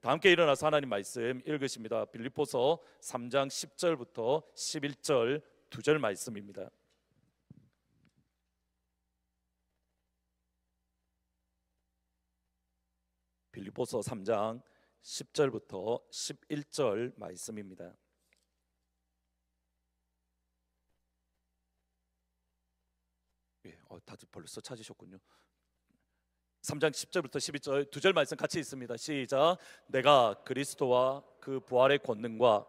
다 함께 일어나서 하나님 말씀 읽으십니다. 빌립보서 3장 10절부터 11절 2절 말씀입니다. 빌립보서 3장 10절부터 11절 말씀입니다. 다들 벌써 찾으셨군요. 3장 10절부터 12절 2절 말씀 같이 있습니다. 시작. 내가 그리스도와 그 부활의 권능과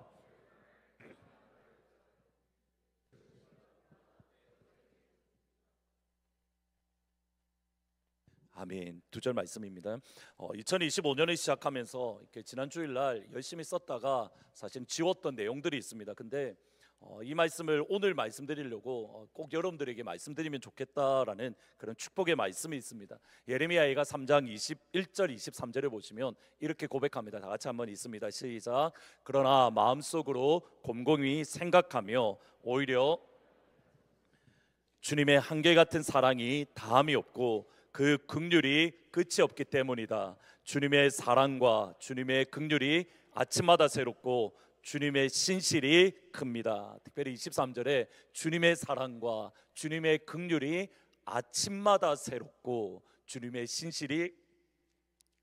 아멘. 2절 말씀입니다. 2025년을 시작하면서 이렇게 지난 주일날 열심히 썼다가 사실 지웠던 내용들이 있습니다. 근데 이 말씀을 오늘 말씀드리려고 꼭 여러분들에게 말씀드리면 좋겠다라는 그런 축복의 말씀이 있습니다. 예레미야가 3장 21절 23절에 보시면 이렇게 고백합니다. 다 같이 한번 있습니다. 시작. 그러나 마음속으로 곰곰이 생각하며 오히려 주님의 한결같은 사랑이 다함이 없고 그 긍휼이 끝이 없기 때문이다. 주님의 사랑과 주님의 긍휼이 아침마다 새롭고 주님의 신실이 큽니다. 특별히 23절에 주님의 사랑과 주님의 긍휼이 아침마다 새롭고 주님의 신실이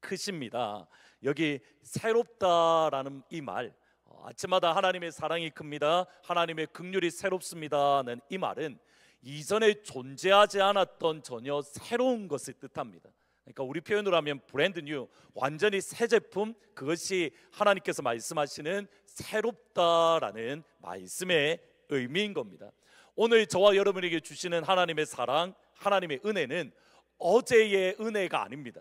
크십니다. 여기 새롭다라는 이 말, 아침마다 하나님의 사랑이 큽니다, 하나님의 긍휼이 새롭습니다는 이 말은 이전에 존재하지 않았던 전혀 새로운 것을 뜻합니다. 그러니까 우리 표현으로 하면 브랜드 뉴, 완전히 새 제품, 그것이 하나님께서 말씀하시는 새롭다라는 말씀의 의미인 겁니다. 오늘 저와 여러분에게 주시는 하나님의 사랑, 하나님의 은혜는 어제의 은혜가 아닙니다.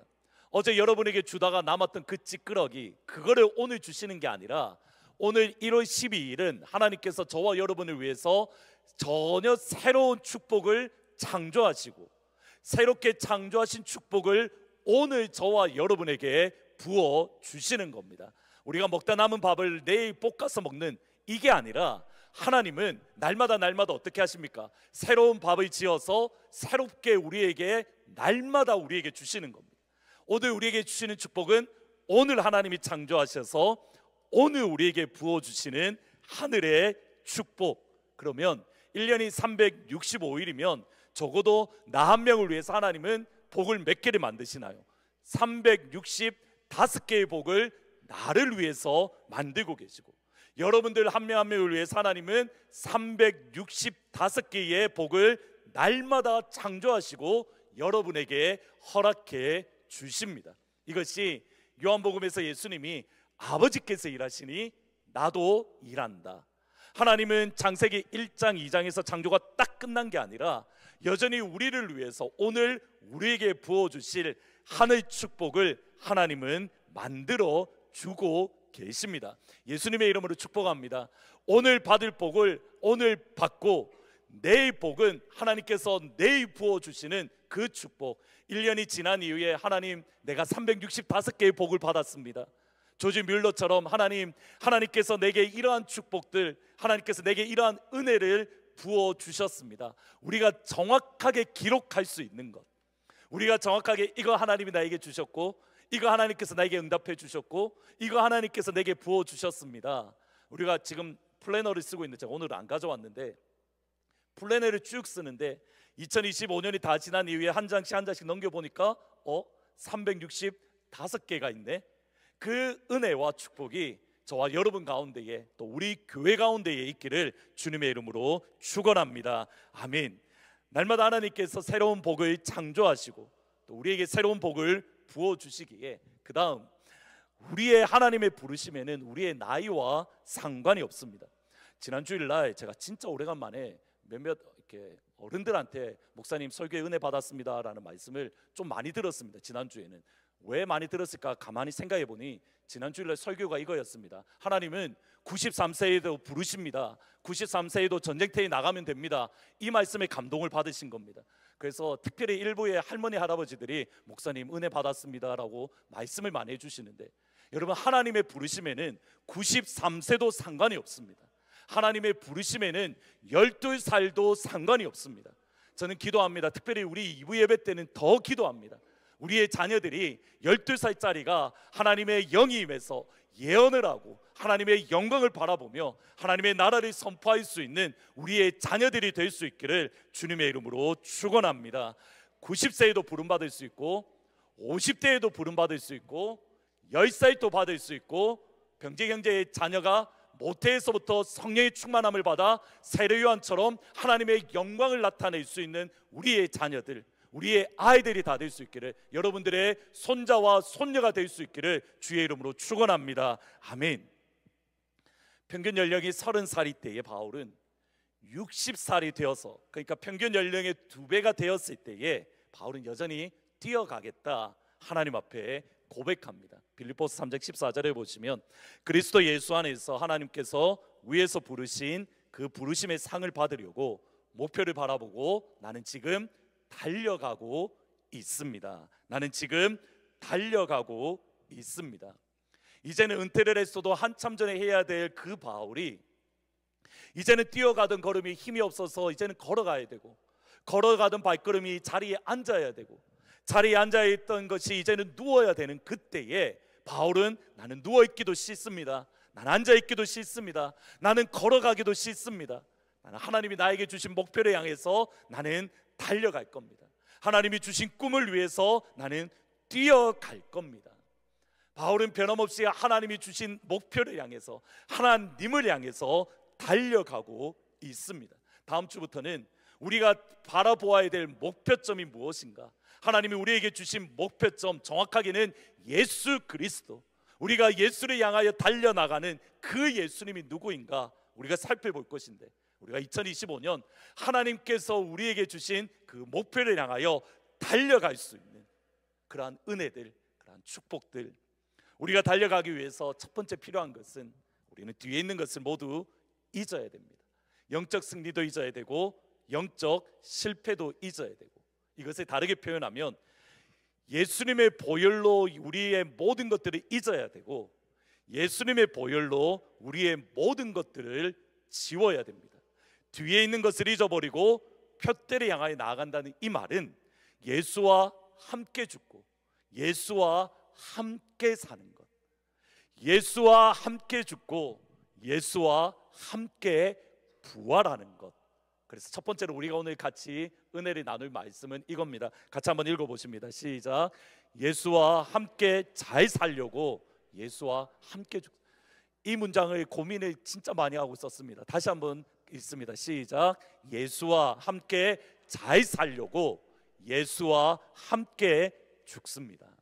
어제 여러분에게 주다가 남았던 그 찌끄러기, 그거를 오늘 주시는 게 아니라 오늘 1월 12일은 하나님께서 저와 여러분을 위해서 전혀 새로운 축복을 창조하시고 새롭게 창조하신 축복을 오늘 저와 여러분에게 부어 주시는 겁니다. 우리가 먹다 남은 밥을 내일 볶아서 먹는 이게 아니라 하나님은 날마다 어떻게 하십니까? 새로운 밥을 지어서 새롭게 우리에게 날마다 우리에게 주시는 겁니다. 오늘 우리에게 주시는 축복은 오늘 하나님이 창조하셔서 오늘 우리에게 부어주시는 하늘의 축복. 그러면 1년이 365일이면 적어도 나 한 명을 위해서 하나님은 복을 몇 개를 만드시나요? 365개의 복을 나를 위해서 만들고 계시고, 여러분들 한 명 한 명을 위해서 하나님은 365개의 복을 날마다 창조하시고 여러분에게 허락해 주십니다. 이것이 요한복음에서 예수님이 아버지께서 일하시니 나도 일한다. 하나님은 창세기 1장 2장에서 창조가 딱 끝난 게 아니라 여전히 우리를 위해서 오늘 우리에게 부어주실 하늘 축복을 하나님은 만들어 주고 계십니다. 예수님의 이름으로 축복합니다. 오늘 받을 복을 오늘 받고 내일 복은 하나님께서 내일 부어주시는 그 축복. 1년이 지난 이후에 하나님, 내가 365개의 복을 받았습니다. 조지 뮬러처럼 하나님께서 내게 이러한 축복들, 하나님께서 내게 이러한 은혜를 부어주셨습니다. 우리가 정확하게 기록할 수 있는 것, 우리가 정확하게 이거 하나님이 나에게 주셨고, 이거 하나님께서 나에게 응답해 주셨고, 이거 하나님께서 내게 부어주셨습니다. 우리가 지금 플래너를 쓰고 있는데, 제가 오늘 안 가져왔는데 플래너를 쭉 쓰는데 2025년이 다 지난 이후에 한 장씩 넘겨보니까 365개가 있네. 그 은혜와 축복이 저와 여러분 가운데에, 또 우리 교회 가운데에 있기를 주님의 이름으로 축원합니다. 아멘. 날마다 하나님께서 새로운 복을 창조하시고 또 우리에게 새로운 복을 부어주시기에, 그 다음 우리의 하나님의 부르심에는 우리의 나이와 상관이 없습니다. 지난 주일날 제가 진짜 오래간만에 몇몇 이렇게 어른들한테 목사님 설교에 은혜 받았습니다라는 말씀을 좀 많이 들었습니다. 지난주에는 왜 많이 들었을까 가만히 생각해 보니 지난 주일날 설교가 이거였습니다. 하나님은 93세에도 부르십니다. 93세에도 전쟁터에 나가면 됩니다. 이 말씀에 감동을 받으신 겁니다. 그래서 특별히 일부의 할머니 할아버지들이 목사님 은혜 받았습니다라고 말씀을 많이 해주시는데, 여러분 하나님의 부르심에는 93세도 상관이 없습니다. 하나님의 부르심에는 12살도 상관이 없습니다. 저는 기도합니다. 특별히 우리 2부 예배 때는 더 기도합니다. 우리의 자녀들이 12살짜리가 하나님의 영이 임해서 예언을 하고 하나님의 영광을 바라보며 하나님의 나라를 선포할 수 있는 우리의 자녀들이 될 수 있기를 주님의 이름으로 축원합니다. 90세에도 부름받을 수 있고 50대에도 부름받을 수 있고 10살도 받을 수 있고 병재 형제의 자녀가 모태에서부터 성령의 충만함을 받아 세례 요한처럼 하나님의 영광을 나타낼 수 있는 우리의 자녀들, 우리의 아이들이 다 될 수 있기를, 여러분들의 손자와 손녀가 될 수 있기를 주의 이름으로 축원합니다. 아멘. 평균 연령이 30살일 때에 바울은 60살이 되어서, 그러니까 평균 연령의 2배가 되었을 때에 바울은 여전히 뛰어가겠다 하나님 앞에 고백합니다. 빌립보서 3장 14절에 보시면 그리스도 예수 안에서 하나님께서 위에서 부르신 그 부르심의 상을 받으려고 목표를 바라보고 나는 지금 달려가고 있습니다. 나는 지금 달려가고 있습니다. 이제는 은퇴를 했어도 한참 전에 해야 될 그 바울이 이제는 뛰어가던 걸음이 힘이 없어서 이제는 걸어가야 되고, 걸어가던 발걸음이 자리에 앉아야 되고, 자리에 앉아있던 것이 이제는 누워야 되는 그때에 바울은 나는 누워있기도 싫습니다. 나는 앉아있기도 싫습니다. 나는 걸어가기도 싫습니다. 나는 하나님이 나에게 주신 목표를 향해서 나는 달려갈 겁니다. 하나님이 주신 꿈을 위해서 나는 뛰어갈 겁니다. 바울은 변함없이 하나님이 주신 목표를 향해서, 하나님을 향해서 달려가고 있습니다. 다음 주부터는 우리가 바라보아야 될 목표점이 무엇인가, 하나님이 우리에게 주신 목표점, 정확하게는 예수 그리스도, 우리가 예수를 향하여 달려나가는 그 예수님이 누구인가 우리가 살펴볼 것인데, 우리가 2025년 하나님께서 우리에게 주신 그 목표를 향하여 달려갈 수 있는 그러한 은혜들, 그러한 축복들, 우리가 달려가기 위해서 첫 번째 필요한 것은 우리는 뒤에 있는 것을 모두 잊어야 됩니다. 영적 승리도 잊어야 되고 영적 실패도 잊어야 되고, 이것을 다르게 표현하면 예수님의 보혈로 우리의 모든 것들을 잊어야 되고 예수님의 보혈로 우리의 모든 것들을 지워야 됩니다. 뒤에 있는 것을 잊어버리고 표대를 향하여 나아간다는 이 말은 예수와 함께 죽고 예수와 함께 사는 것, 예수와 함께 죽고 예수와 함께 부활하는 것. 그래서 첫 번째로 우리가 오늘 같이 은혜를 나눌 말씀은 이겁니다. 같이 한번 읽어보십니다. 시작. 예수와 함께 잘 살려고 예수와 함께 죽. 이 문장을 고민을 진짜 많이 하고 썼습니다. 다시 한번 읽습니다. 시작. 예수와 함께 잘 살려고 예수와 함께 죽습니다.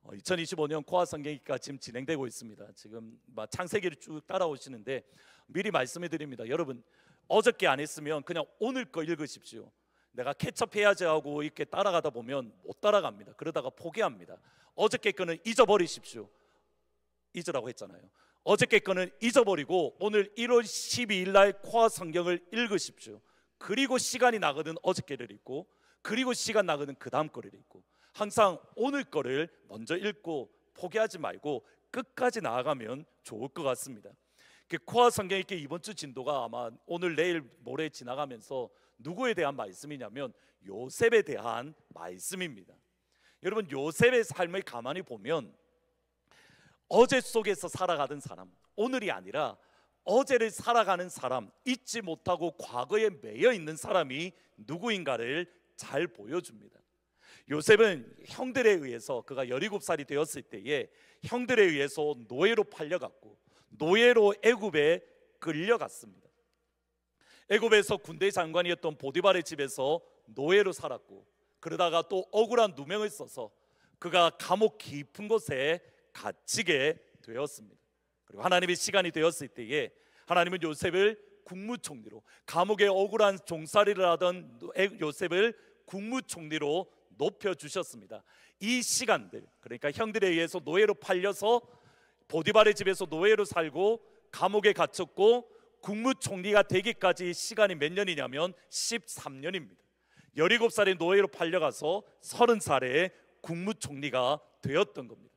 2025년 코아 성경기가 지금 진행되고 있습니다. 지금 창세기를 쭉 따라오시는데 미리 말씀해 드립니다. 여러분, 어저께 안 했으면 그냥 오늘 거 읽으십시오. 내가 캐첩해야지 하고 이렇게 따라가다 보면 못 따라갑니다. 그러다가 포기합니다. 어저께 거는 잊어버리십시오. 잊으라고 했잖아요. 어저께 거는 잊어버리고 오늘 1월 12일 날 코아 성경을 읽으십시오. 그리고 시간이 나거든 어저께를 읽고, 그리고 시간 나거든 그 다음 거를 읽고, 항상 오늘 거를 먼저 읽고 포기하지 말고 끝까지 나아가면 좋을 것 같습니다. 코아 성경 읽기 이번 주 진도가 아마 오늘 내일 모레 지나가면서 누구에 대한 말씀이냐면 요셉에 대한 말씀입니다. 여러분, 요셉의 삶을 가만히 보면 어제 속에서 살아가던 사람, 오늘이 아니라 어제를 살아가는 사람, 잊지 못하고 과거에 매여 있는 사람이 누구인가를 잘 보여줍니다. 요셉은 형들에 의해서, 그가 17살이 되었을 때에 형들에 의해서 노예로 팔려갔고 노예로 애굽에 끌려갔습니다. 애굽에서 군대 장관이었던 보디발의 집에서 노예로 살았고, 그러다가 또 억울한 누명을 써서 그가 감옥 깊은 곳에 갇히게 되었습니다. 그리고 하나님의 시간이 되었을 때에 하나님은 요셉을 국무총리로, 감옥에 억울한 종살이를 하던 요셉을 국무총리로 높여주셨습니다. 이 시간들, 그러니까 형들에 의해서 노예로 팔려서 보디발의 집에서 노예로 살고 감옥에 갇혔고 국무총리가 되기까지 시간이 몇 년이냐면 13년입니다. 17살에 노예로 팔려가서 30살에 국무총리가 되었던 겁니다.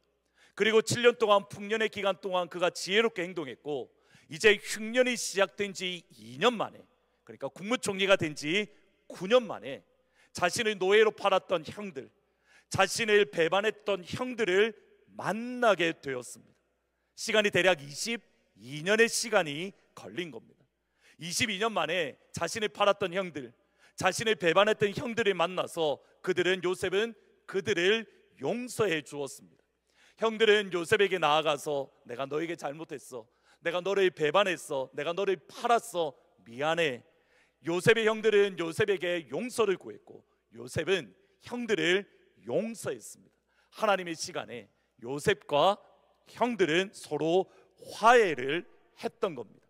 그리고 7년 동안 풍년의 기간 동안 그가 지혜롭게 행동했고, 이제 흉년이 시작된 지 2년 만에, 그러니까 국무총리가 된 지 9년 만에 자신을 노예로 팔았던 형들, 자신을 배반했던 형들을 만나게 되었습니다. 시간이 대략 22년의 시간이 걸린 겁니다. 22년 만에 자신을 팔았던 형들, 자신을 배반했던 형들을 만나서 요셉은 그들을 용서해 주었습니다. 형들은 요셉에게 나아가서 내가 너에게 잘못했어, 내가 너를 배반했어, 내가 너를 팔았어, 미안해. 요셉의 형들은 요셉에게 용서를 구했고 요셉은 형들을 용서했습니다. 하나님의 시간에 요셉과 형들은 서로 화해를 했던 겁니다.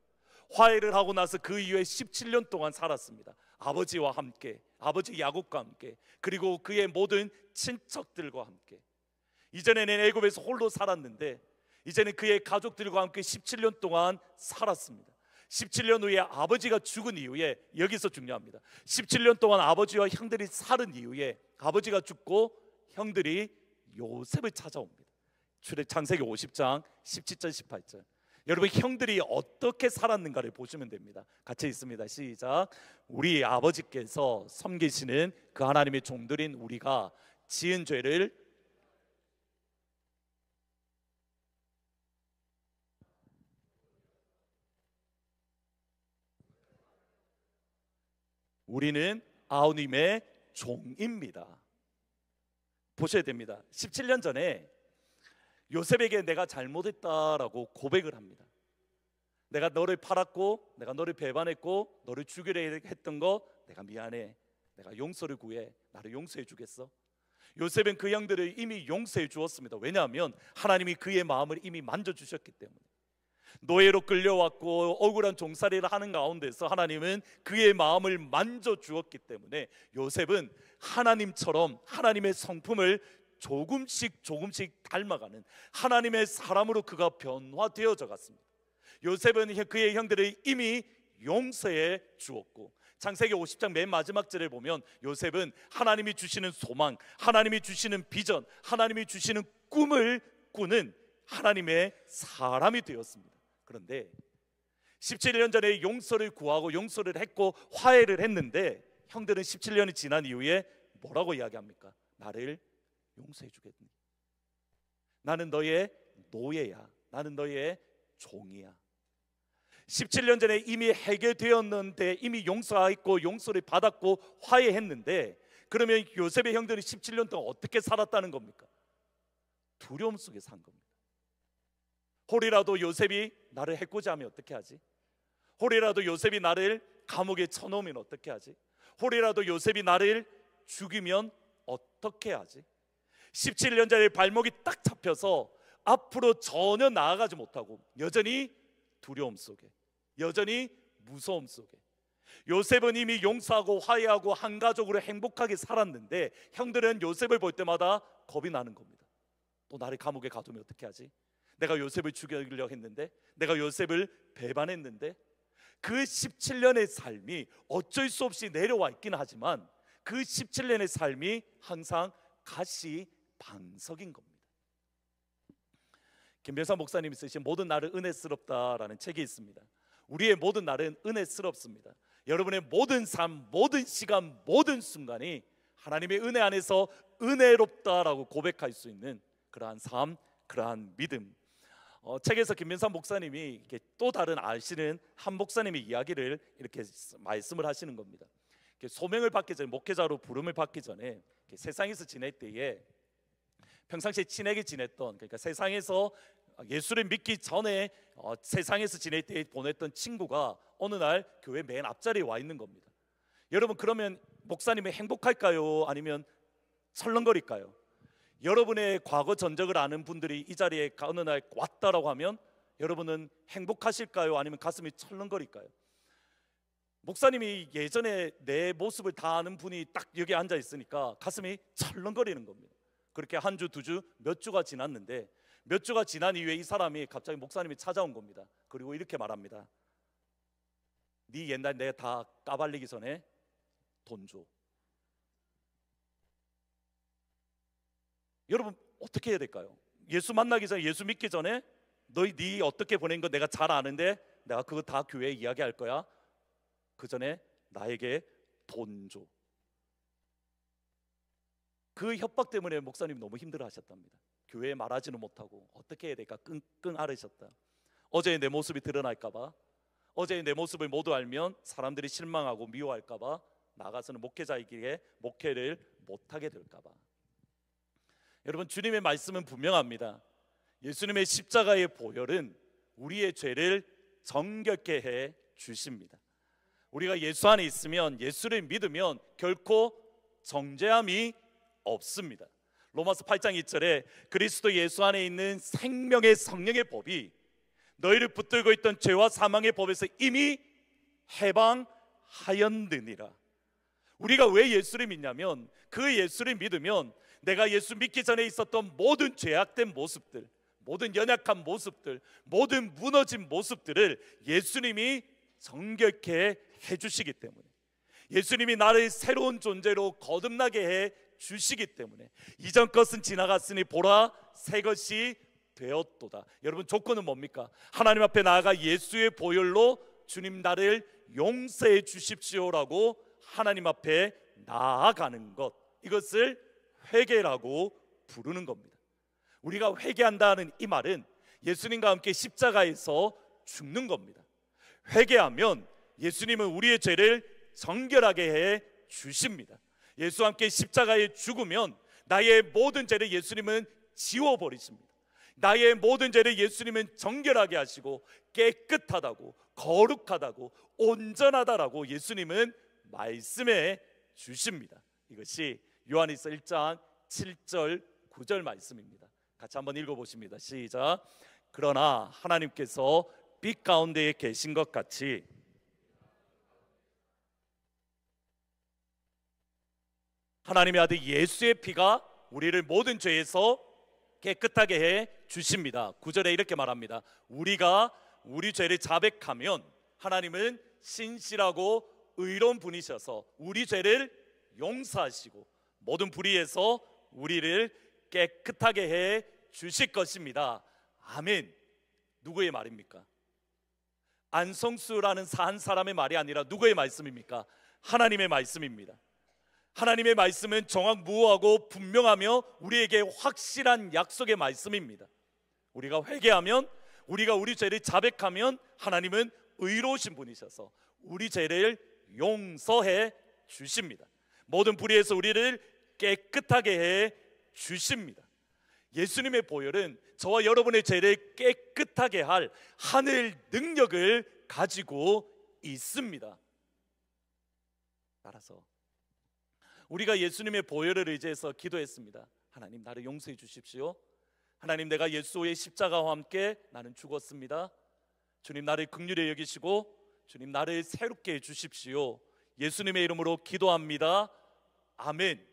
화해를 하고 나서 그 이후에 17년 동안 살았습니다. 아버지와 함께, 아버지 야곱과 함께, 그리고 그의 모든 친척들과 함께. 이전에는 애굽에서 홀로 살았는데 이제는 그의 가족들과 함께 17년 동안 살았습니다. 17년 후에 아버지가 죽은 이후에, 여기서 중요합니다. 17년 동안 아버지와 형들이 살은 이후에 아버지가 죽고 형들이 요셉을 찾아옵니다. 창세기 50장 17절 18절. 여러분, 형들이 어떻게 살았는가를 보시면 됩니다. 같이 있습니다. 시작. 우리 아버지께서 섬기시는 그 하나님의 종들인 우리가 지은 죄를 우리는 아우님의 종입니다. 보셔야 됩니다. 17년 전에 요셉에게 내가 잘못했다라고 고백을 합니다. 내가 너를 팔았고 내가 너를 배반했고 너를 죽이려 했던 거 내가 미안해, 내가 용서를 구해, 나를 용서해 주겠어? 요셉은 그 형들을 이미 용서해 주었습니다. 왜냐하면 하나님이 그의 마음을 이미 만져주셨기 때문에. 노예로 끌려왔고 억울한 종살이를 하는 가운데서 하나님은 그의 마음을 만져주었기 때문에 요셉은 하나님처럼 하나님의 성품을 조금씩 닮아가는 하나님의 사람으로 그가 변화되어져 갔습니다. 요셉은 그의 형들을 이미 용서해 주었고, 창세기 50장 맨 마지막 절에 보면 요셉은 하나님이 주시는 소망, 하나님이 주시는 비전, 하나님이 주시는 꿈을 꾸는 하나님의 사람이 되었습니다. 그런데 17년 전에 용서를 구하고 용서를 했고 화해를 했는데 형들은 17년이 지난 이후에 뭐라고 이야기합니까? 나를 용서해 주겠니? 나는 너의 노예야, 나는 너의 종이야. 17년 전에 이미 해결되었는데, 이미 용서했고 용서를 받았고 화해했는데, 그러면 요셉의 형들이 17년 동안 어떻게 살았다는 겁니까? 두려움 속에 산 겁니다. 혹이라도 요셉이 나를 해코지하면 어떻게 하지? 혹이라도 요셉이 나를 감옥에 쳐놓으면 어떻게 하지? 혹이라도 요셉이 나를 죽이면 어떻게 하지? 17년 전에 발목이 딱 잡혀서 앞으로 전혀 나아가지 못하고 여전히 두려움 속에, 여전히 무서움 속에. 요셉은 이미 용서하고 화해하고 한 가족으로 행복하게 살았는데 형들은 요셉을 볼 때마다 겁이 나는 겁니다. 또 나를 감옥에 가두면 어떻게 하지? 내가 요셉을 죽이려고 했는데, 내가 요셉을 배반했는데. 그 17년의 삶이 어쩔 수 없이 내려와 있긴 하지만 그 17년의 삶이 항상 가시방석인 겁니다. 김병삼 목사님이 쓰신 모든 날은 은혜스럽다라는 책이 있습니다. 우리의 모든 날은 은혜스럽습니다. 여러분의 모든 삶, 모든 시간, 모든 순간이 하나님의 은혜 안에서 은혜롭다라고 고백할 수 있는 그러한 삶, 그러한 믿음. 책에서 김민삼 목사님이 이렇게 또 다른 아시는 한 목사님의 이야기를 이렇게 말씀을 하시는 겁니다. 소명을 받기 전에, 목회자로 부름을 받기 전에 세상에서 지낼 때에 평상시에 친하게 지냈던, 그러니까 세상에서 예수를 믿기 전에 세상에서 지낼 때 보냈던 친구가 어느 날 교회 맨 앞자리에 와 있는 겁니다. 여러분, 그러면 목사님이 행복할까요? 아니면 설렁거릴까요? 여러분의 과거 전적을 아는 분들이 이 자리에 어느 날 왔다라고 하면 여러분은 행복하실까요? 아니면 가슴이 철렁거릴까요? 목사님이 예전에 내 모습을 다 아는 분이 딱 여기 앉아 있으니까 가슴이 철렁거리는 겁니다. 그렇게 한 주, 두 주, 몇 주가 지났는데, 몇 주가 지난 이후에 이 사람이 갑자기 목사님이 찾아온 겁니다. 그리고 이렇게 말합니다. 네 옛날 내가 다 까발리기 전에 돈 줘. 여러분, 어떻게 해야 될까요? 예수 만나기 전에, 예수 믿기 전에 네 어떻게 보낸 거 내가 잘 아는데 내가 그거 다 교회에 이야기할 거야. 그 전에 나에게 돈 줘. 그 협박 때문에 목사님 너무 힘들어 하셨답니다. 교회에 말하지는 못하고 어떻게 해야 될까 끙끙 앓으셨다. 어제의 내 모습이 드러날까 봐, 어제의 내 모습을 모두 알면 사람들이 실망하고 미워할까 봐, 나가서는 목회자이기에 목회를 못하게 될까 봐. 여러분, 주님의 말씀은 분명합니다. 예수님의 십자가의 보혈은 우리의 죄를 정결케 해 주십니다. 우리가 예수 안에 있으면, 예수를 믿으면 결코 정죄함이 없습니다. 로마서 8장 2절에 그리스도 예수 안에 있는 생명의 성령의 법이 너희를 붙들고 있던 죄와 사망의 법에서 이미 해방하였느니라. 우리가 왜 예수를 믿냐면, 그 예수를 믿으면 내가 예수 믿기 전에 있었던 모든 죄악된 모습들, 모든 연약한 모습들, 모든 무너진 모습들을 예수님이 정결케 해주시기 때문에, 예수님이 나를 새로운 존재로 거듭나게 해 주시기 때문에, 이전 것은 지나갔으니 보라 새 것이 되었도다. 여러분, 조건은 뭡니까? 하나님 앞에 나아가 예수의 보혈로 주님 나를 용서해 주십시오라고 하나님 앞에 나아가는 것, 이것을 회개라고 부르는 겁니다. 우리가 회개한다는 이 말은 예수님과 함께 십자가에서 죽는 겁니다. 회개하면 예수님은 우리의 죄를 정결하게 해 주십니다. 예수와 함께 십자가에 죽으면 나의 모든 죄를 예수님은 지워버리십니다. 나의 모든 죄를 예수님은 정결하게 하시고 깨끗하다고, 거룩하다고, 온전하다라고 예수님은 말씀해 주십니다. 이것이 요한일서 1장 7절 9절 말씀입니다. 같이 한번 읽어보십니다. 시작. 그러나 하나님께서 빛 가운데에 계신 것 같이 하나님의 아들 예수의 피가 우리를 모든 죄에서 깨끗하게 해 주십니다. 9절에 이렇게 말합니다. 우리가 우리 죄를 자백하면 하나님은 신실하고 의로운 분이셔서 우리 죄를 용서하시고 모든 불의에서 우리를 깨끗하게 해 주실 것입니다. 아멘. 누구의 말입니까? 안성수라는 한 사람의 말이 아니라 누구의 말씀입니까? 하나님의 말씀입니다. 하나님의 말씀은 정확무호하고 분명하며 우리에게 확실한 약속의 말씀입니다. 우리가 회개하면, 우리가 우리 죄를 자백하면 하나님은 의로우신 분이셔서 우리 죄를 용서해 주십니다. 모든 불의에서 우리를 깨끗하게 해 주십니다. 예수님의 보혈은 저와 여러분의 죄를 깨끗하게 할 하늘 능력을 가지고 있습니다. 따라서 우리가 예수님의 보혈을 의지해서 기도했습니다. 하나님, 나를 용서해 주십시오. 하나님, 내가 예수의 십자가와 함께 나는 죽었습니다. 주님, 나를 긍휼히 여기시고 주님, 나를 새롭게 해 주십시오. 예수님의 이름으로 기도합니다. 아멘.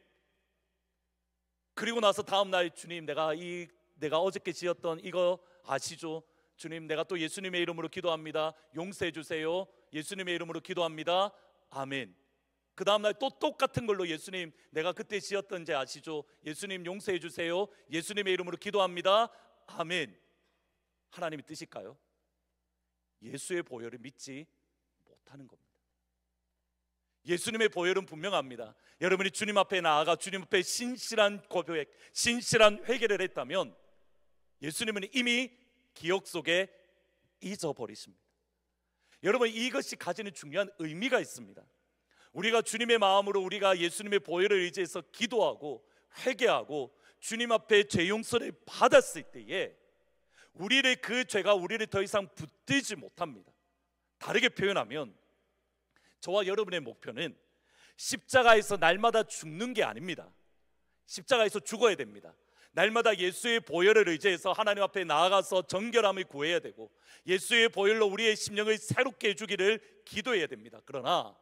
그리고 나서 다음 날, 주님, 내가 어저께 지었던 이거 아시죠? 주님, 내가 또 예수님의 이름으로 기도합니다. 용서해 주세요. 예수님의 이름으로 기도합니다. 아멘. 그 다음 날 또 똑같은 걸로, 예수님, 내가 그때 지었던 죄 아시죠? 예수님 용서해 주세요. 예수님의 이름으로 기도합니다. 아멘. 하나님의 뜻일까요? 예수의 보혈을 믿지 못하는 겁니다. 예수님의 보혈은 분명합니다. 여러분이 주님 앞에 나아가 주님 앞에 신실한 고백, 신실한 회개를 했다면 예수님은 이미 기억 속에 잊어버리십니다. 여러분, 이것이 가지는 중요한 의미가 있습니다. 우리가 주님의 마음으로 우리가 예수님의 보혈을 의지해서 기도하고 회개하고 주님 앞에 죄 용서를 받았을 때에 우리를, 그 죄가 우리를 더 이상 붙들지 못합니다. 다르게 표현하면 저와 여러분의 목표는 십자가에서 날마다 죽는 게 아닙니다. 십자가에서 죽어야 됩니다. 날마다 예수의 보혈을 의지해서 하나님 앞에 나아가서 정결함을 구해야 되고 예수의 보혈로 우리의 심령을 새롭게 해주기를 기도해야 됩니다. 그러나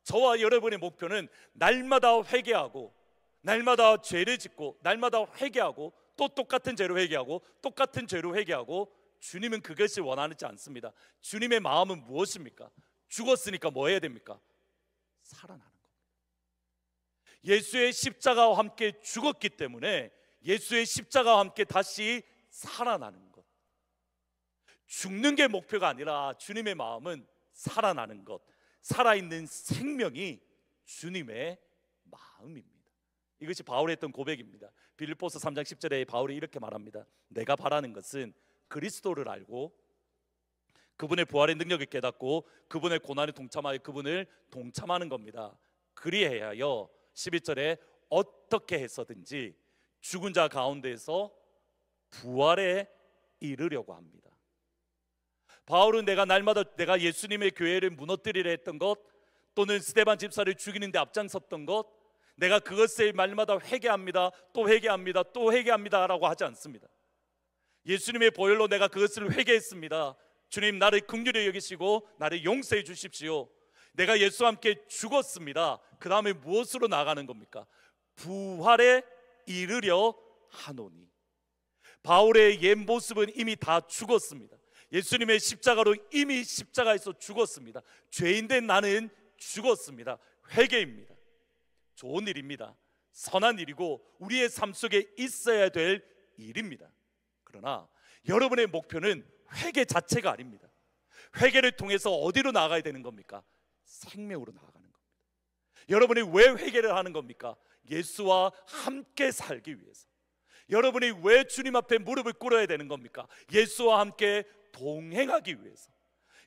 저와 여러분의 목표는 날마다 회개하고 날마다 죄를 짓고 날마다 회개하고 또 똑같은 죄로 회개하고 똑같은 죄로 회개하고, 주님은 그것이 원하지 않습니다. 주님의 마음은 무엇입니까? 죽었으니까 뭐 해야 됩니까? 살아나는 겁니다. 예수의 십자가와 함께 죽었기 때문에 예수의 십자가와 함께 다시 살아나는 것. 죽는 게 목표가 아니라 주님의 마음은 살아나는 것, 살아있는 생명이 주님의 마음입니다. 이것이 바울의 했던 고백입니다. 빌립보서 3장 10절에 바울이 이렇게 말합니다. 내가 바라는 것은 그리스도를 알고 그분의 부활의 능력을 깨닫고 그분의 고난에 동참하여 그분을 동참하는 겁니다. 그리하여 11절에 어떻게 해서든지 죽은 자 가운데에서 부활에 이르려고 합니다. 바울은 내가 날마다 내가 예수님의 교회를 무너뜨리려 했던 것, 또는 스데반 집사를 죽이는 데 앞장섰던 것, 내가 그것을 날마다 회개합니다, 또 회개합니다, 또 회개합니다 라고 하지 않습니다. 예수님의 보혈로 내가 그것을 회개했습니다. 주님, 나를 긍휼히 여기시고 나를 용서해 주십시오. 내가 예수와 함께 죽었습니다. 그 다음에 무엇으로 나가는 겁니까? 부활에 이르려 하노니. 바울의 옛 모습은 이미 다 죽었습니다. 예수님의 십자가로 이미 십자가에서 죽었습니다. 죄인된 나는 죽었습니다. 회개입니다. 좋은 일입니다. 선한 일이고 우리의 삶 속에 있어야 될 일입니다. 그러나 여러분의 목표는 회개 자체가 아닙니다. 회개를 통해서 어디로 나가야 되는 겁니까? 생명으로 나가는 겁니다. 여러분이 왜 회개를 하는 겁니까? 예수와 함께 살기 위해서. 여러분이 왜 주님 앞에 무릎을 꿇어야 되는 겁니까? 예수와 함께 동행하기 위해서.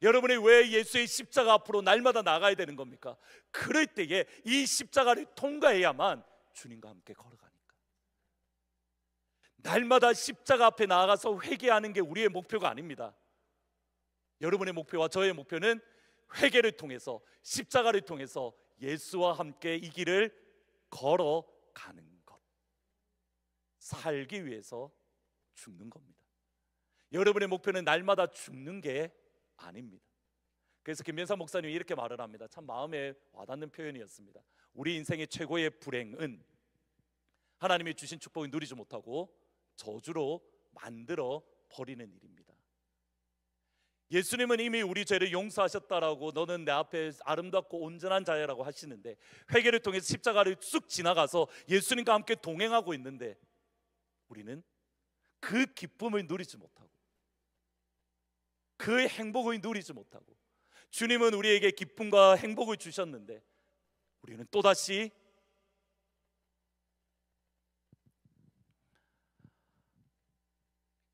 여러분이 왜 예수의 십자가 앞으로 날마다 나가야 되는 겁니까? 그럴 때에 이 십자가를 통과해야만 주님과 함께 걸어가니까. 날마다 십자가 앞에 나아가서 회개하는 게 우리의 목표가 아닙니다. 여러분의 목표와 저의 목표는 회개를 통해서, 십자가를 통해서 예수와 함께 이 길을 걸어가는 것. 살기 위해서 죽는 겁니다. 여러분의 목표는 날마다 죽는 게 아닙니다. 그래서 김면사 목사님이 이렇게 말을 합니다. 참 마음에 와닿는 표현이었습니다. 우리 인생의 최고의 불행은 하나님이 주신 축복을 누리지 못하고 저주로 만들어 버리는 일입니다. 예수님은 이미 우리 죄를 용서하셨다라고, 너는 내 앞에 아름답고 온전한 자야라고 하시는데, 회개를 통해서 십자가를 쑥 지나가서 예수님과 함께 동행하고 있는데 우리는 그 기쁨을 누리지 못하고 그 행복을 누리지 못하고, 주님은 우리에게 기쁨과 행복을 주셨는데 우리는 또다시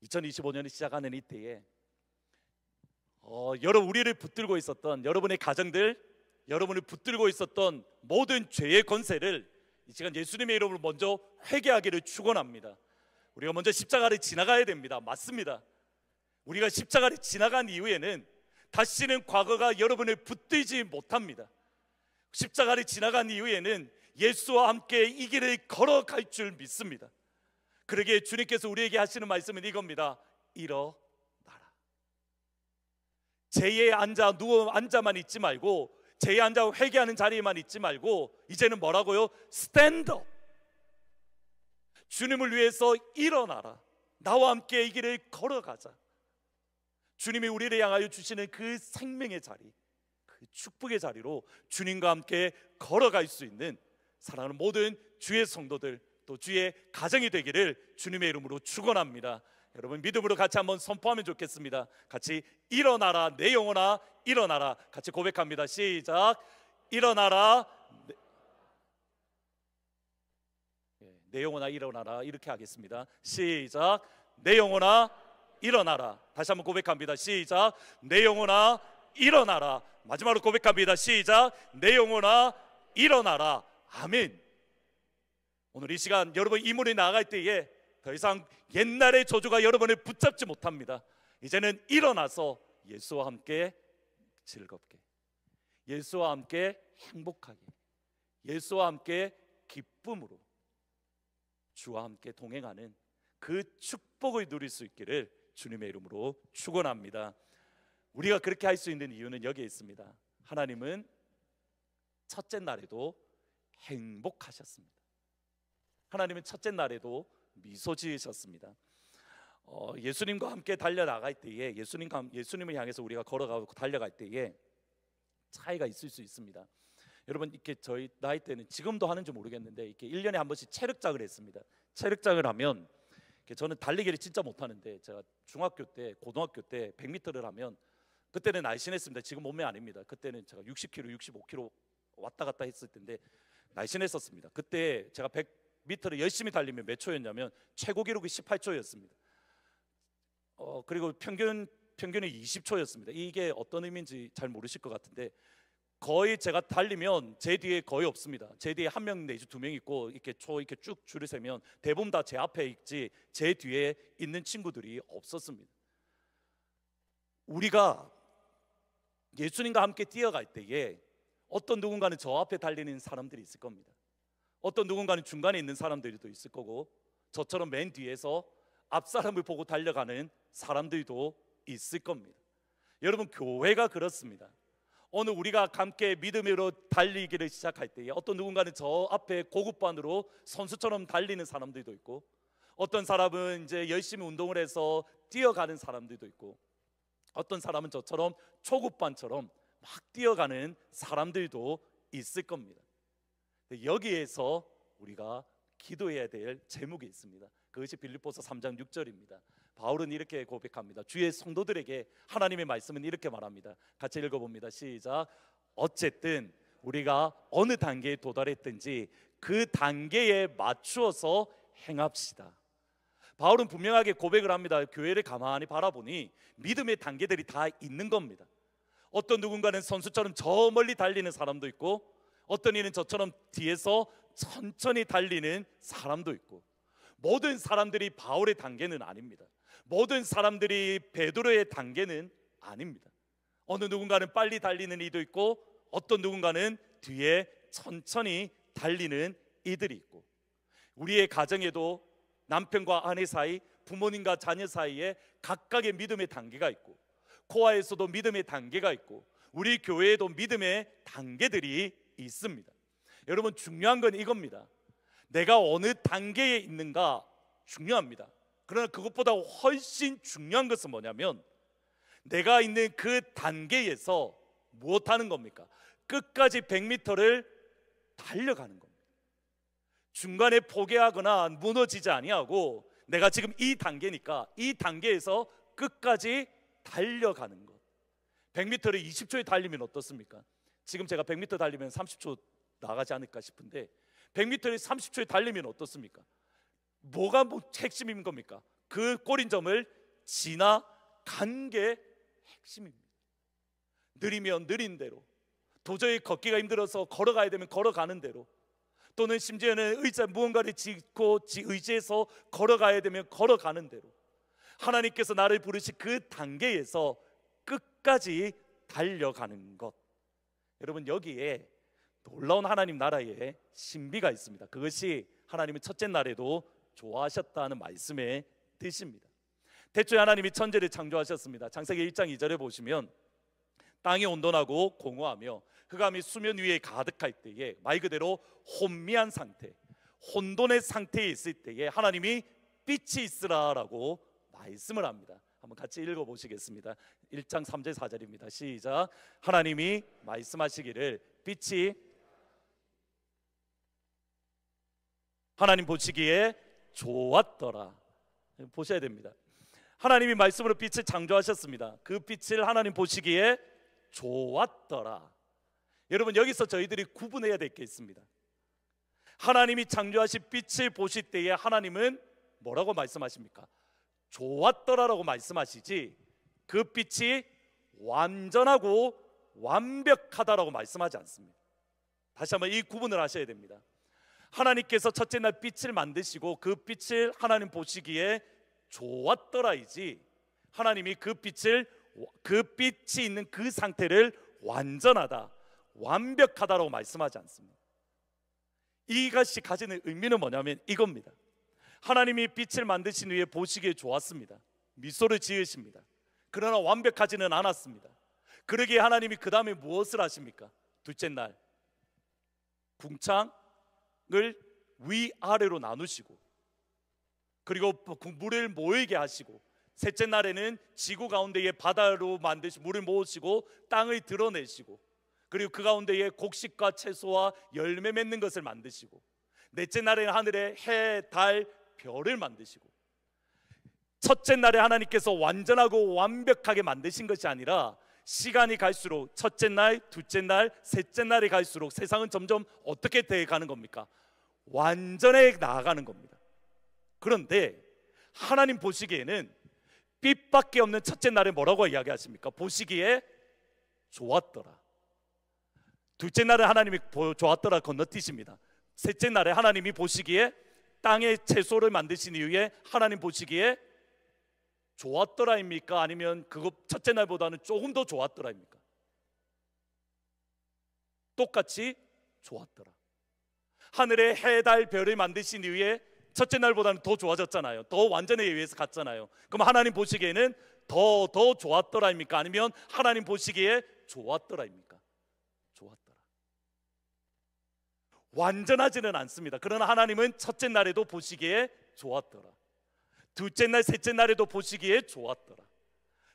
(2025년이) 시작하는 이때에 여러분, 우리를 붙들고 있었던 여러분의 가정들, 여러분을 붙들고 있었던 모든 죄의 권세를 이 시간 예수님의 이름으로 먼저 회개하기를 축원합니다. 우리가 먼저 십자가를 지나가야 됩니다. 맞습니다. 우리가 십자가를 지나간 이후에는 다시는 과거가 여러분을 붙들지 못합니다. 십자가를 지나간 이후에는 예수와 함께 이 길을 걸어갈 줄 믿습니다. 그러기에 주님께서 우리에게 하시는 말씀은 이겁니다. 일어나라. 죄에 앉아만 있지 말고, 죄에 앉아 회개하는 자리에만 있지 말고, 이제는 뭐라고요? 스탠드업. 주님을 위해서 일어나라. 나와 함께 이 길을 걸어가자. 주님이 우리를 향하여 주시는 그 생명의 자리, 그 축복의 자리로 주님과 함께 걸어갈 수 있는 사랑하는 모든 주의 성도들, 또 주의 가정이 되기를 주님의 이름으로 축원합니다. 여러분, 믿음으로 같이 한번 선포하면 좋겠습니다. 같이 일어나라 내 영혼아 일어나라. 같이 고백합니다. 시작. 일어나라 내 영혼아 일어나라. 이렇게 하겠습니다. 시작. 내 영혼아 일어나라. 다시 한번 고백합니다. 시작. 내 영혼아 일어나라. 마지막으로 고백합니다. 시작. 내 영혼아 일어나라. 아멘. 오늘 이 시간 여러분 이 문에 나갈 때에 더 이상 옛날의 저주가 여러분을 붙잡지 못합니다. 이제는 일어나서 예수와 함께 즐겁게, 예수와 함께 행복하게, 예수와 함께 기쁨으로 주와 함께 동행하는 그 축복을 누릴 수 있기를 주님의 이름으로 축원합니다. 우리가 그렇게 할 수 있는 이유는 여기에 있습니다. 하나님은 첫째 날에도 행복하셨습니다. 하나님은 첫째 날에도 미소 지으셨습니다. 예수님과 함께 달려나갈 때에, 예수님을 향해서 우리가 걸어가고 달려갈 때에 차이가 있을 수 있습니다. 여러분, 이렇게 저희 나이 때는 지금도 하는지 모르겠는데 이렇게 1년에 한 번씩 체력장을 했습니다. 체력장을 하면 저는 달리기를 진짜 못하는데, 제가 중학교 때, 고등학교 때 100m를 하면 그때는 날씬했습니다. 지금 몸매 아닙니다. 그때는 제가 60kg, 65kg 왔다 갔다 했을 텐데 날씬했었습니다. 그때 제가 100m를 열심히 달리면 몇 초였냐면 최고 기록이 18초였습니다. 그리고 평균이 20초였습니다. 이게 어떤 의미인지 잘 모르실 것 같은데, 거의 제가 달리면 제 뒤에 거의 없습니다. 제 뒤에 한 명 내지 두 명 있고, 이렇게 쭉 줄을 세면 대부분 다 제 앞에 있지 제 뒤에 있는 친구들이 없었습니다. 우리가 예수님과 함께 뛰어갈 때에 어떤 누군가는 저 앞에 달리는 사람들이 있을 겁니다. 어떤 누군가는 중간에 있는 사람들도 있을 거고, 저처럼 맨 뒤에서 앞 사람을 보고 달려가는 사람들도 있을 겁니다. 여러분, 교회가 그렇습니다. 오늘 우리가 함께 믿음으로 달리기를 시작할 때에 어떤 누군가는 저 앞에 고급반으로 선수처럼 달리는 사람들도 있고, 어떤 사람은 이제 열심히 운동을 해서 뛰어가는 사람들도 있고, 어떤 사람은 저처럼 초급반처럼 막 뛰어가는 사람들도 있을 겁니다. 여기에서 우리가 기도해야 될 제목이 있습니다. 그것이 빌립보서 3장 6절입니다. 바울은 이렇게 고백합니다. 주의 성도들에게 하나님의 말씀은 이렇게 말합니다. 같이 읽어봅니다. 시작. 어쨌든 우리가 어느 단계에 도달했든지 그 단계에 맞추어서 행합시다. 바울은 분명하게 고백을 합니다. 교회를 가만히 바라보니 믿음의 단계들이 다 있는 겁니다. 어떤 누군가는 선수처럼 저 멀리 달리는 사람도 있고, 어떤 이는 저처럼 뒤에서 천천히 달리는 사람도 있고, 모든 사람들이 바울의 단계는 아닙니다. 모든 사람들이 베드로의 단계는 아닙니다. 어느 누군가는 빨리 달리는 이도 있고, 어떤 누군가는 뒤에 천천히 달리는 이들이 있고, 우리의 가정에도 남편과 아내 사이, 부모님과 자녀 사이에 각각의 믿음의 단계가 있고, 코아에서도 믿음의 단계가 있고, 우리 교회에도 믿음의 단계들이 있습니다. 여러분, 중요한 건 이겁니다. 내가 어느 단계에 있는가 중요합니다. 그러나 그것보다 훨씬 중요한 것은 뭐냐면, 내가 있는 그 단계에서 무엇하는 겁니까? 끝까지 100m를 달려가는 겁니다. 중간에 포기하거나 무너지지 아니하고, 내가 지금 이 단계니까 이 단계에서 끝까지 달려가는 것. 100m를 20초에 달리면 어떻습니까? 지금 제가 100m 달리면 30초 나가지 않을까 싶은데, 100m를 30초에 달리면 어떻습니까? 뭐가 핵심인 겁니까? 그 꼬린점을 지나간 게 핵심입니다. 느리면 느린 대로, 도저히 걷기가 힘들어서 걸어가야 되면 걸어가는 대로, 또는 심지어는 무언가를 짚고 의지해서 걸어가야 되면 걸어가는 대로, 하나님께서 나를 부르신 그 단계에서 끝까지 달려가는 것. 여러분, 여기에 놀라운 하나님 나라의 신비가 있습니다. 그것이 하나님은 첫째 날에도 좋아하셨다는 말씀의 뜻입니다. 태초에 하나님이 천지를 창조하셨습니다. 창세기 1장 2절에 보시면, 땅이 온돈하고 공허하며 흑암이 수면 위에 가득할 때에, 말 그대로 혼미한 상태, 혼돈의 상태에 있을 때에 하나님이 빛이 있으라라고 말씀을 합니다. 한번 같이 읽어보시겠습니다. 1장 3절 4절입니다. 시작. 하나님이 말씀하시기를 빛이 하나님 보시기에 좋았더라. 보셔야 됩니다. 하나님이 말씀으로 빛을 창조하셨습니다. 그 빛을 하나님 보시기에 좋았더라. 여러분, 여기서 저희들이 구분해야 될 게 있습니다. 하나님이 창조하신 빛을 보실 때에 하나님은 뭐라고 말씀하십니까? 좋았더라라고 말씀하시지, 그 빛이 완전하고 완벽하다라고 말씀하지 않습니다. 다시 한번 이 구분을 하셔야 됩니다. 하나님께서 첫째 날 빛을 만드시고 그 빛을 하나님 보시기에 좋았더라이지, 하나님이 그 빛이 있는 그 상태를 완전하다, 완벽하다라고 말씀하지 않습니다. 이것이 가지는 의미는 뭐냐면 이겁니다. 하나님이 빛을 만드신 후에 보시기에 좋았습니다. 미소를 지으십니다. 그러나 완벽하지는 않았습니다. 그러기에 하나님이 그 다음에 무엇을 하십니까? 둘째 날 궁창을 위아래로 나누시고, 그리고 물을 모이게 하시고, 셋째 날에는 지구 가운데에 바다로 만드신 물을 모으시고 땅을 드러내시고, 그리고 그 가운데에 곡식과 채소와 열매 맺는 것을 만드시고, 넷째 날에는 하늘에 해, 달, 별을 만드시고, 첫째 날에 하나님께서 완전하고 완벽하게 만드신 것이 아니라 시간이 갈수록 첫째 날, 둘째 날, 셋째 날이 갈수록 세상은 점점 어떻게 돼가는 겁니까? 완전해 나아가는 겁니다. 그런데 하나님 보시기에는 빛밖에 없는 첫째 날에 뭐라고 이야기하십니까? 보시기에 좋았더라. 둘째 날에 하나님이 좋았더라 건너뛰십니다. 셋째 날에 하나님이 보시기에 땅에 채소를 만드신 이후에 하나님 보시기에 좋았더라입니까? 아니면 그거 첫째 날보다는 조금 더 좋았더라입니까? 똑같이 좋았더라. 하늘에 해, 달, 별을 만드신 이후에 첫째 날보다는 더 좋아졌잖아요. 더 완전에 의해서 갔잖아요. 그럼 하나님 보시기에는 더 좋았더라입니까? 아니면 하나님 보시기에 좋았더라입니까? 좋았더라. 완전하지는 않습니다. 그러나 하나님은 첫째 날에도 보시기에 좋았더라. 둘째 날, 셋째 날에도 보시기에 좋았더라.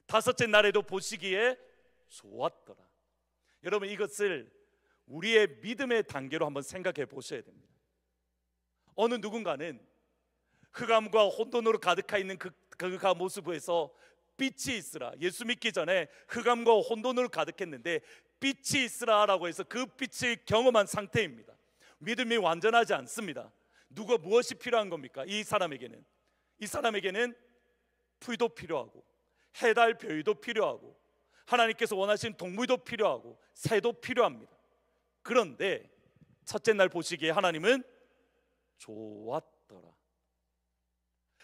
다섯째 날에도 보시기에 좋았더라. 여러분, 이것을 우리의 믿음의 단계로 한번 생각해 보셔야 됩니다. 어느 누군가는 흑암과 혼돈으로 가득해 있는 그 모습에서 빛이 있으라, 예수 믿기 전에 흑암과 혼돈으로 가득했는데 빛이 있으라라고 해서 그 빛을 경험한 상태입니다. 믿음이 완전하지 않습니다. 누가 무엇이 필요한 겁니까? 이 사람에게는 풀도 필요하고 해, 달, 별도 필요하고 하나님께서 원하시는 동물도 필요하고 새도 필요합니다. 그런데 첫째 날 보시기에 하나님은 좋았더라.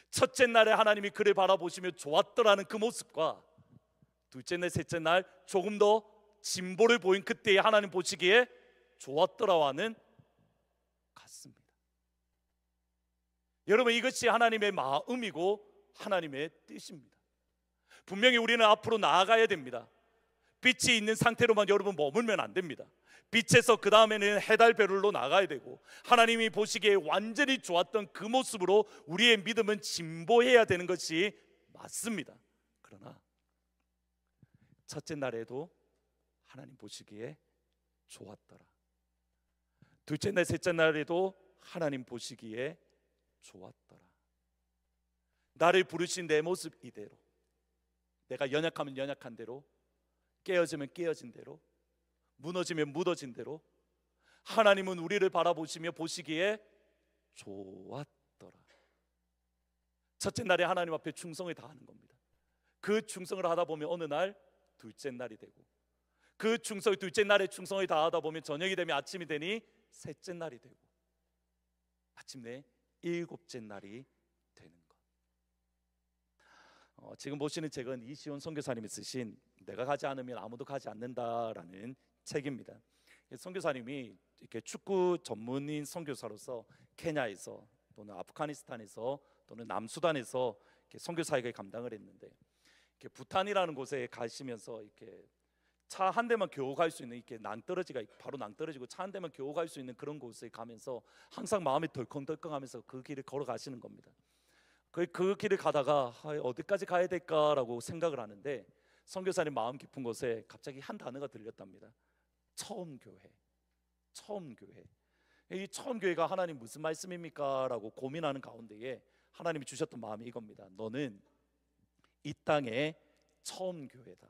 첫째 날에 하나님이 그를 바라보시며 좋았더라는 그 모습과 둘째 날, 셋째 날 조금 더 진보를 보인 그때에 하나님 보시기에 좋았더라와는 같습니다. 여러분, 이것이 하나님의 마음이고 하나님의 뜻입니다. 분명히 우리는 앞으로 나아가야 됩니다. 빛이 있는 상태로만 여러분 머물면 안 됩니다. 빛에서 그 다음에는 해달 별로 나가야 되고 하나님이 보시기에 완전히 좋았던 그 모습으로 우리의 믿음은 진보해야 되는 것이 맞습니다. 그러나 첫째 날에도 하나님 보시기에 좋았더라. 둘째 날, 셋째 날에도 하나님 보시기에 좋았더라. 나를 부르신 내 모습 이대로, 내가 연약하면 연약한 대로, 깨어지면 깨어진 대로, 무너지면 무너진 대로 하나님은 우리를 바라보시며 보시기에 좋았더라. 첫째 날에 하나님 앞에 충성을 다하는 겁니다. 그 충성을 하다 보면 어느 날 둘째 날이 되고, 그 둘째 날에 충성을 다하다 보면 저녁이 되면 아침이 되니 셋째 날이 되고, 마침내 일곱째 날이 되는 것. 지금 보시는 책은 이시온 선교사님이 쓰신 내가 가지 않으면 아무도 가지 않는다라는 책입니다. 선교사님이 이렇게 축구 전문인 선교사로서 케냐에서 또는 아프가니스탄에서 또는 남수단에서 이렇게 선교 사역을 감당을 했는데, 이렇게 부탄이라는 곳에 가시면서 이렇게 차 한 대만 겨우 갈 수 있는, 이렇게 낭떠러지가 바로 낭떠러지고 차 한 대만 겨우 갈 수 있는 그런 곳에 가면서 항상 마음이 덜컹덜컹하면서 그 길을 걸어가시는 겁니다. 그 길을 가다가 어디까지 가야 될까라고 생각을 하는데 선교사님 마음 깊은 곳에 갑자기 한 단어가 들렸답니다. 처음 교회. 처음 교회. 이 처음 교회가 하나님 무슨 말씀입니까? 라고 고민하는 가운데에 하나님이 주셨던 마음이 이겁니다. 너는 이 땅의 처음 교회다.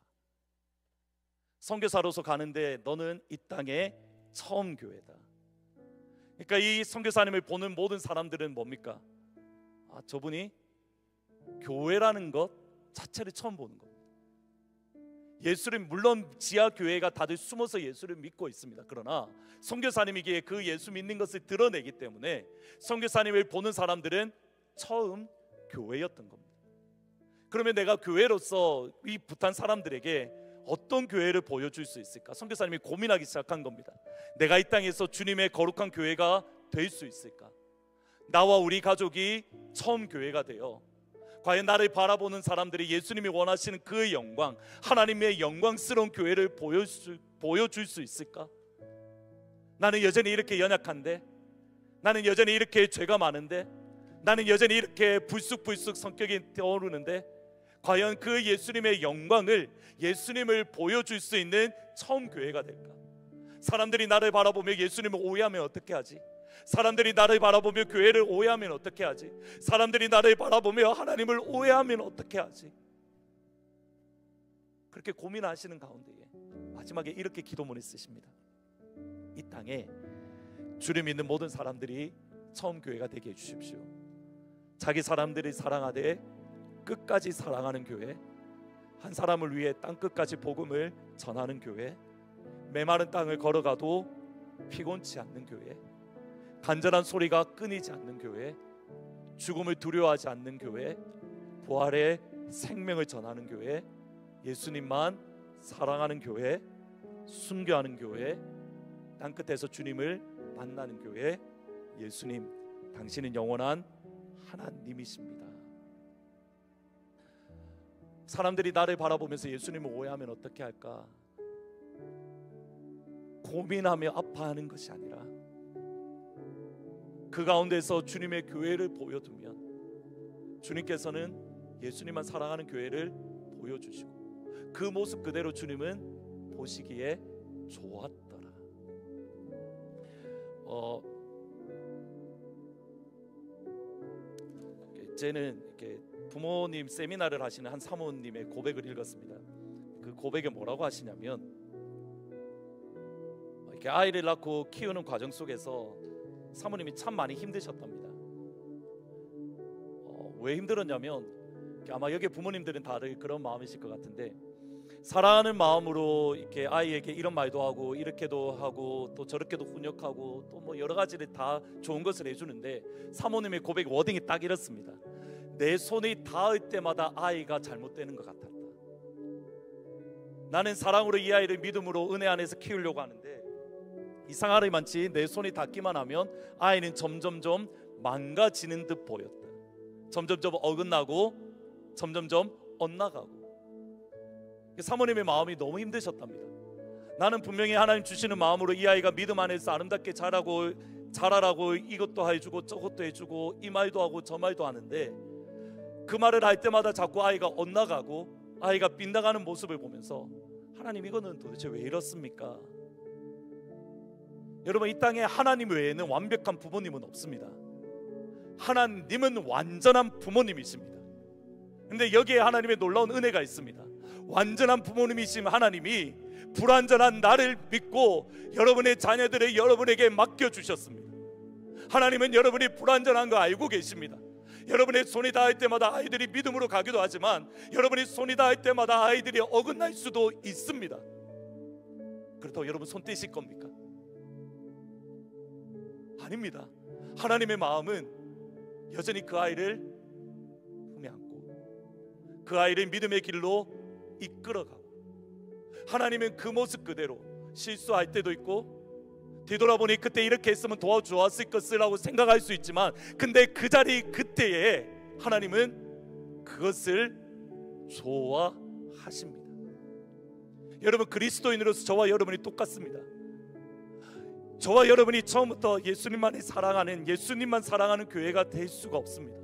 선교사로서 가는데 너는 이 땅의 처음 교회다. 그러니까 이 선교사님을 보는 모든 사람들은 뭡니까? 저분이 교회라는 것 자체를 처음 보는 겁니다. 예수를, 물론 지하 교회가 다들 숨어서 예수를 믿고 있습니다. 그러나 선교사님에게 그 예수 믿는 것을 드러내기 때문에 선교사님을 보는 사람들은 처음 교회였던 겁니다. 그러면 내가 교회로서 이 부탄 사람들에게 어떤 교회를 보여줄 수 있을까? 선교사님이 고민하기 시작한 겁니다. 내가 이 땅에서 주님의 거룩한 교회가 될 수 있을까? 나와 우리 가족이 처음 교회가 되어 과연 나를 바라보는 사람들이 예수님이 원하시는 그 영광, 하나님의 영광스러운 교회를 보여줄 수 있을까? 나는 여전히 이렇게 연약한데, 나는 여전히 이렇게 죄가 많은데, 나는 여전히 이렇게 불쑥불쑥 성격이 떠오르는데, 과연 그 예수님의 영광을, 예수님을 보여줄 수 있는 처음 교회가 될까? 사람들이 나를 바라보며 예수님을 오해하면 어떻게 하지? 사람들이 나를 바라보며 교회를 오해하면 어떻게 하지? 사람들이 나를 바라보며 하나님을 오해하면 어떻게 하지? 그렇게 고민하시는 가운데에 마지막에 이렇게 기도문을 쓰십니다. 이 땅에 주를 믿는 모든 사람들이 처음 교회가 되게 해주십시오. 자기 사람들이 사랑하되 끝까지 사랑하는 교회, 한 사람을 위해 땅끝까지 복음을 전하는 교회, 메마른 땅을 걸어가도 피곤치 않는 교회, 간절한 소리가 끊이지 않는 교회, 죽음을 두려워하지 않는 교회, 부활의 생명을 전하는 교회, 예수님만 사랑하는 교회, 순교하는 교회, 땅끝에서 주님을 만나는 교회. 예수님, 당신은 영원한 하나님이십니다. 사람들이 나를 바라보면서 예수님을 오해하면 어떻게 할까 고민하며 아파하는 것이 아니라 그 가운데서 주님의 교회를 보여두면 주님께서는 예수님만 사랑하는 교회를 보여주시고 그 모습 그대로 주님은 보시기에 좋았더라. 쟤는 이렇게 부모님 세미나를 하시는 한 사모님의 고백을 읽었습니다. 그 고백에 뭐라고 하시냐면, 이렇게 아이를 낳고 키우는 과정 속에서 사모님이 참 많이 힘드셨답니다. 왜 힘들었냐면, 아마 여기 부모님들은 다들 그런 마음이실 것 같은데, 사랑하는 마음으로 이렇게 아이에게 이런 말도 하고 이렇게도 하고 또 저렇게도 훈육하고 또 뭐 여러 가지를 다 좋은 것을 해주는데, 사모님의 고백 워딩이 딱 이렇습니다. 내 손이 닿을 때마다 아이가 잘못되는 것 같았다. 나는 사랑으로 이 아이를 믿음으로 은혜 안에서 키우려고 하는데 이상하리만치 내 손이 닿기만 하면 아이는 점점점 망가지는 듯 보였다. 점점점 어긋나고 점점점 엇나가고. 사모님의 마음이 너무 힘드셨답니다. 나는 분명히 하나님 주시는 마음으로 이 아이가 믿음 안에서 아름답게 자라라고 이것도 해주고 저것도 해주고 이 말도 하고 저 말도 하는데, 그 말을 할 때마다 자꾸 아이가 엇나가고 아이가 빗나가는 모습을 보면서 하나님, 이거는 도대체 왜 이렇습니까? 여러분, 이 땅에 하나님 외에는 완벽한 부모님은 없습니다. 하나님은 완전한 부모님이십니다. 근데 여기에 하나님의 놀라운 은혜가 있습니다. 완전한 부모님이신 하나님이 불완전한 나를 믿고 여러분의 자녀들을 여러분에게 맡겨주셨습니다. 하나님은 여러분이 불완전한 거 알고 계십니다. 여러분의 손이 닿을 때마다 아이들이 믿음으로 가기도 하지만 여러분이 손이 닿을 때마다 아이들이 어긋날 수도 있습니다. 그렇다고 여러분 손 떼실 겁니까? 아닙니다. 하나님의 마음은 여전히 그 아이를 품에 안고 그 아이를 믿음의 길로 이끌어가고, 하나님은 그 모습 그대로 실수할 때도 있고 뒤돌아보니 그때 이렇게 했으면 도와주었을 것이라고 생각할 수 있지만, 근데 그 자리 그때에 하나님은 그것을 좋아하십니다. 여러분, 그리스도인으로서 저와 여러분이 똑같습니다. 저와 여러분이 처음부터 예수님만 사랑하는 교회가 될 수가 없습니다.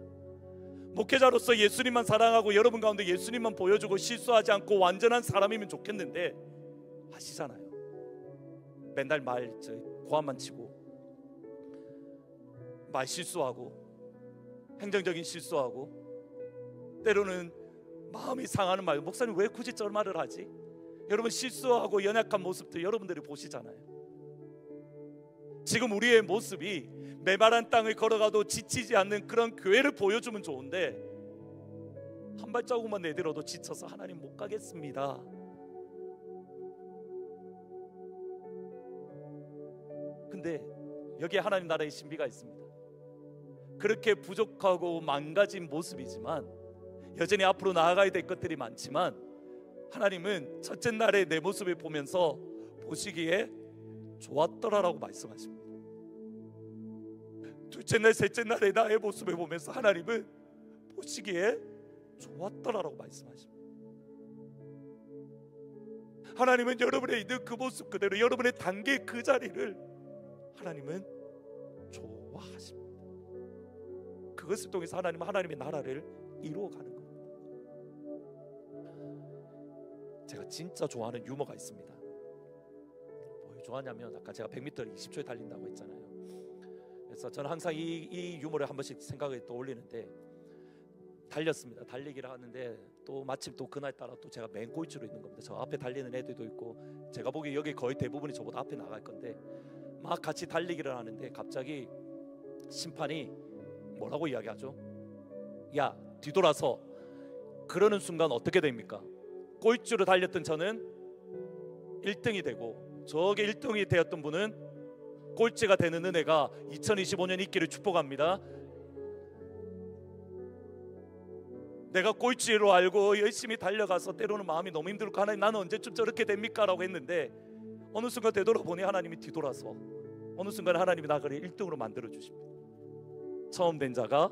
목회자로서 예수님만 사랑하고 여러분 가운데 예수님만 보여주고 실수하지 않고 완전한 사람이면 좋겠는데, 아시잖아요. 맨날 고함만 치고 말 실수하고 행정적인 실수하고 때로는 마음이 상하는 말, 목사님 왜 굳이 저 말을 하지? 여러분, 실수하고 연약한 모습들 여러분들이 보시잖아요. 지금 우리의 모습이 메마른 땅을 걸어가도 지치지 않는 그런 교회를 보여주면 좋은데, 한 발자국만 내딛어도 지쳐서 하나님 못 가겠습니다. 근데 여기에 하나님 나라의 신비가 있습니다. 그렇게 부족하고 망가진 모습이지만 여전히 앞으로 나아가야 될 것들이 많지만, 하나님은 첫째 날에 내 모습을 보면서 보시기에 좋았더라라고 말씀하십니다. 둘째 날, 셋째 날에 나의 모습을 보면서 하나님은 보시기에 좋았더라라고 말씀하십니다. 하나님은 여러분의 있는 그 모습 그대로, 여러분의 단계 그 자리를 하나님은 좋아하십니다. 그것을 통해서 하나님은 하나님의 나라를 이루어가는 겁니다. 제가 진짜 좋아하는 유머가 있습니다. 뭘 좋아하냐면, 아까 제가 100m를 20초에 달린다고 했잖아요. 그래서 저는 항상 이 유머를 한 번씩 생각을 떠올리는데, 달렸습니다. 달리기를 하는데 또 마침 또 그날따라 또 제가 맨 꼴찌로 있는 겁니다. 저 앞에 달리는 애들도 있고 제가 보기에 여기 거의 대부분이 저보다 앞에 나갈 건데, 막 같이 달리기를 하는데 갑자기 심판이 뭐라고 이야기하죠? 야, 뒤돌아서. 그러는 순간 어떻게 됩니까? 꼴찌로 달렸던 저는 1등이 되고, 저게 1등이 되었던 분은 꼴찌가 되는 은혜가 2025년 있기를 축복합니다. 내가 꼴찌로 알고 열심히 달려가서 때로는 마음이 너무 힘들고, 하나님 나는 언제쯤 저렇게 됩니까? 라고 했는데 어느 순간 되돌아보니 하나님이 뒤돌아서 어느 순간 하나님이 나를 1등으로 만들어 주십니다. 처음 된 자가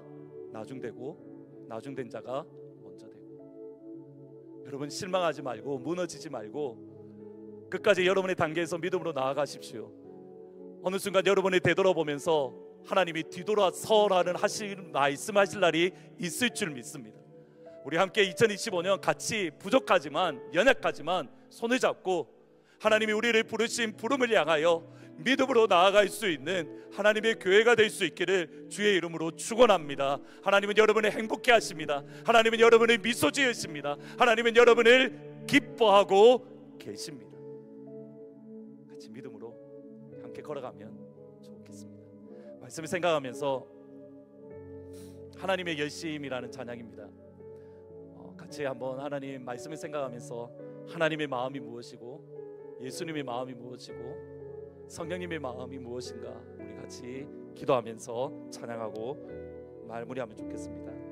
나중 되고, 나중 된 자가 먼저 되고. 여러분, 실망하지 말고 무너지지 말고 끝까지 여러분의 단계에서 믿음으로 나아가십시오. 어느 순간 여러분이 되돌아보면서 하나님이 뒤돌아서라는 말씀하실 날이 있을 줄 믿습니다. 우리 함께 2025년 같이 부족하지만, 연약하지만 손을 잡고 하나님이 우리를 부르신 부름을 향하여 믿음으로 나아갈 수 있는 하나님의 교회가 될 수 있기를 주의 이름으로 축원합니다. 하나님은 여러분을 행복해 하십니다. 하나님은 여러분을 미소 지으십니다. 하나님은 여러분을 기뻐하고 계십니다. 같이 믿음으로 함께 걸어가면 좋겠습니다. 말씀을 생각하면서 하나님의 열심이라는 찬양입니다. 같이 한번 하나님 말씀을 생각하면서 하나님의 마음이 무엇이고, 예수님의 마음이 무엇이고, 성령님의 마음이 무엇인가 우리 같이 기도하면서 찬양하고 마무리하면 좋겠습니다.